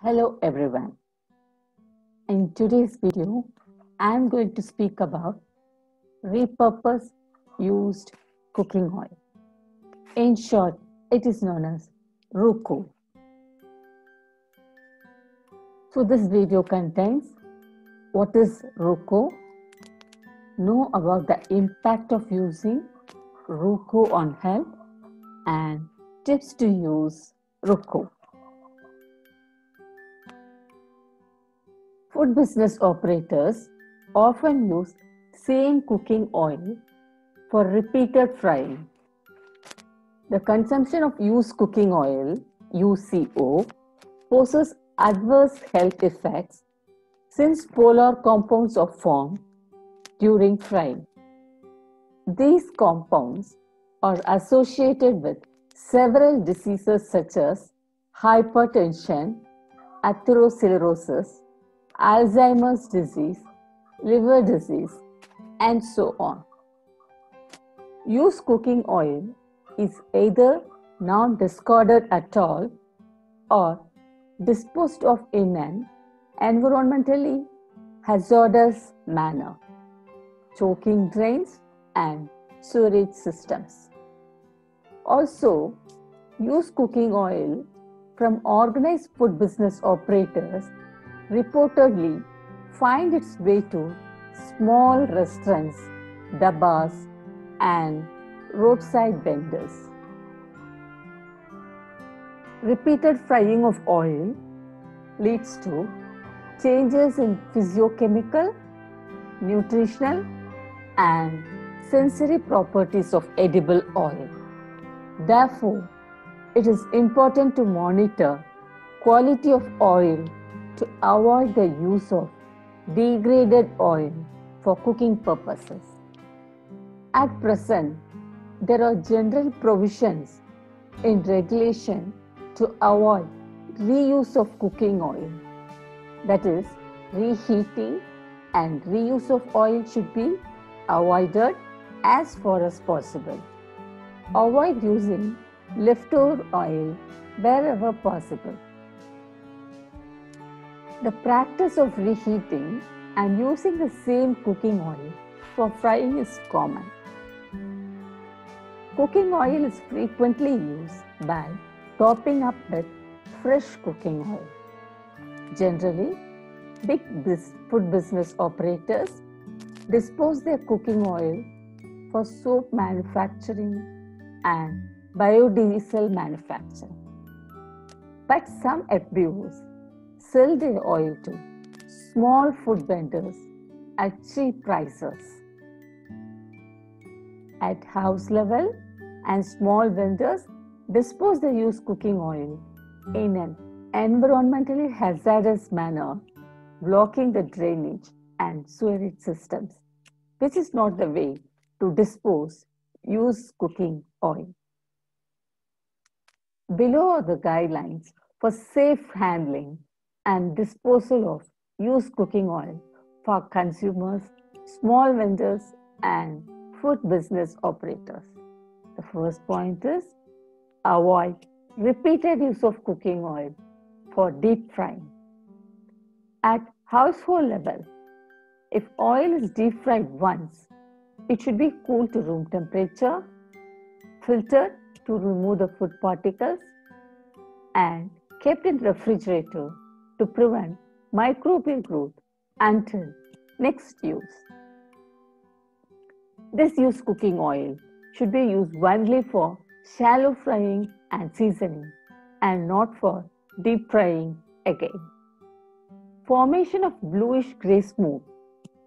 Hello everyone. In today's video, I am going to speak about repurpose used cooking oil. In short, it is known as RUCO. So this video contains what is RUCO, know about the impact of using RUCO on health, and tips to use RUCO. Food business operators often use same cooking oil for repeated frying. The consumption of used cooking oil, UCO, poses adverse health effects since polar compounds are formed during frying. These compounds are associated with several diseases such as hypertension, atherosclerosis, Alzheimer's disease, liver disease, and so on. Used cooking oil is either not discarded at all or disposed of in an environmentally hazardous manner, choking drains and sewerage systems. Also, used cooking oil from organized food business operators reportedly find its way to small restaurants, dabbas, and roadside vendors. Repeated frying of oil leads to changes in physiochemical, nutritional, and sensory properties of edible oil. Therefore, it is important to monitor quality of oil to avoid the use of degraded oil for cooking purposes. At present, there are general provisions in regulation to avoid reuse of cooking oil. That is, reheating and reuse of oil should be avoided as far as possible. Avoid using leftover oil wherever possible. The practice of reheating and using the same cooking oil for frying is common. Cooking oil is frequently used by topping up with fresh cooking oil. Generally, big food business operators dispose their cooking oil for soap manufacturing and biodiesel manufacturing. But some FBOs sell their oil to small food vendors at cheap prices. At house level, and small vendors dispose the used cooking oil in an environmentally hazardous manner, blocking the drainage and sewerage systems, which is not the way to dispose used cooking oil. Below are the guidelines for safe handling and disposal of used cooking oil for consumers, small vendors, and food business operators. The first point is avoid repeated use of cooking oil for deep frying. At household level, if oil is deep fried once, it should be cooled to room temperature, filtered to remove the food particles, and kept in refrigerator to prevent microbial growth until next use. This used cooking oil should be used only for shallow frying and seasoning and not for deep frying again. Formation of bluish grey smoke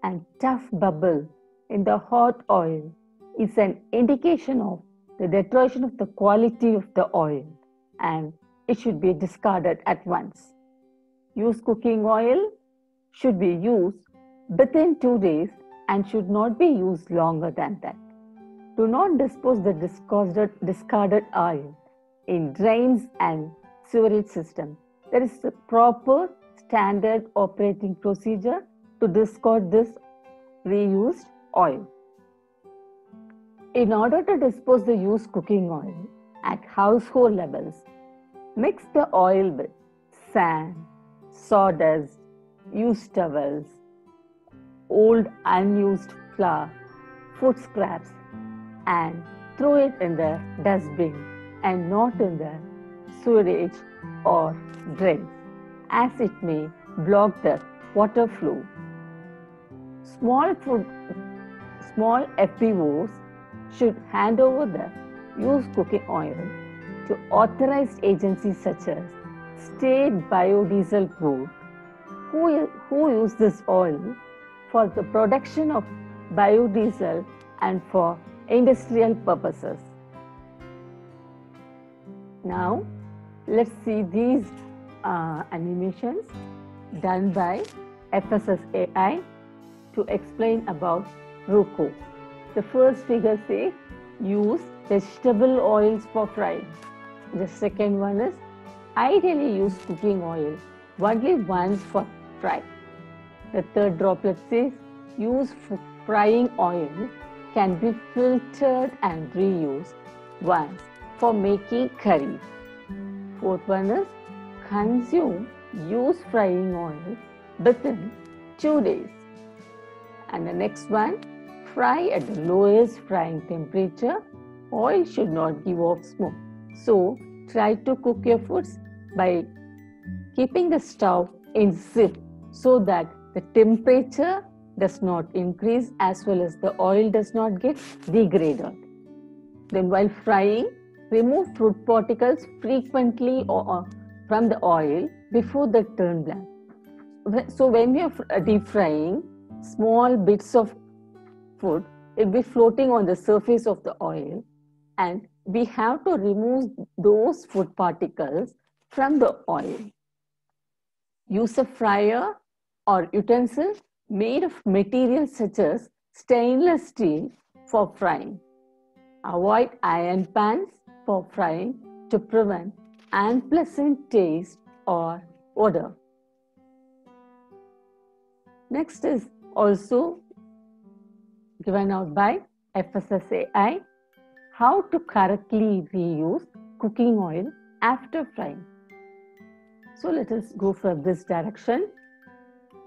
and tough bubble in the hot oil is an indication of the deterioration of the quality of the oil, and it should be discarded at once. Used cooking oil should be used within 2 days and should not be used longer than that. Do not dispose the discarded oil in drains and sewerage system. There is a proper standard operating procedure to discard this reused oil. In order to dispose the used cooking oil at household levels, mix the oil with sand, sawdust, used towels, old unused flour, food scraps, and throw it in the dustbin and not in the sewage or drains, as it may block the water flow. Small FPOs should hand over the used cooking oil to authorized agencies such as State Biodiesel Board, who use this oil for the production of biodiesel and for industrial purposes. Now, let's see these animations done by FSSAI to explain about ROCO. The first figure says use vegetable oils for frying. The second one is ideally use cooking oil only once for frying. The third droplet says use frying oil can be filtered and reused once for making curry. Fourth one is consume used frying oil within 2 days. And the next one, fry at the lowest frying temperature. Oil should not give off smoke. So try to cook your foods by keeping the stove in zip so that the temperature does not increase as well as the oil does not get degraded. Then while frying, remove fruit particles frequently from the oil before they turn black. So when you are deep frying, small bits of food will be floating on the surface of the oil, and we have to remove those food particles from the oil. Use a fryer or utensil made of materials such as stainless steel for frying. Avoid iron pans for frying to prevent unpleasant taste or odor. Next is also given out by FSSAI, how to correctly reuse cooking oil after frying. So let us go for this direction.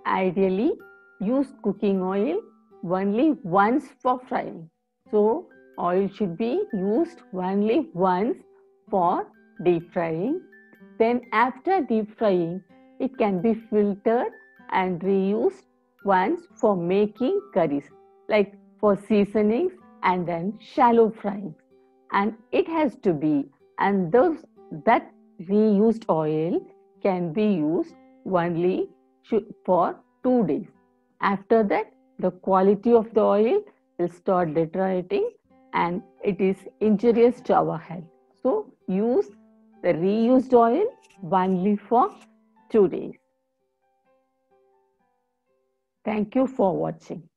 Ideally, use cooking oil only once for frying. So oil should be used only once for deep frying. Then after deep frying, it can be filtered and reused once for making curries, like for seasonings and then shallow frying. And it has to be, and that reused oil can be used only for 2 days. After that, the quality of the oil will start deteriorating and it is injurious to our health. So use the reused oil only for 2 days. Thank you for watching.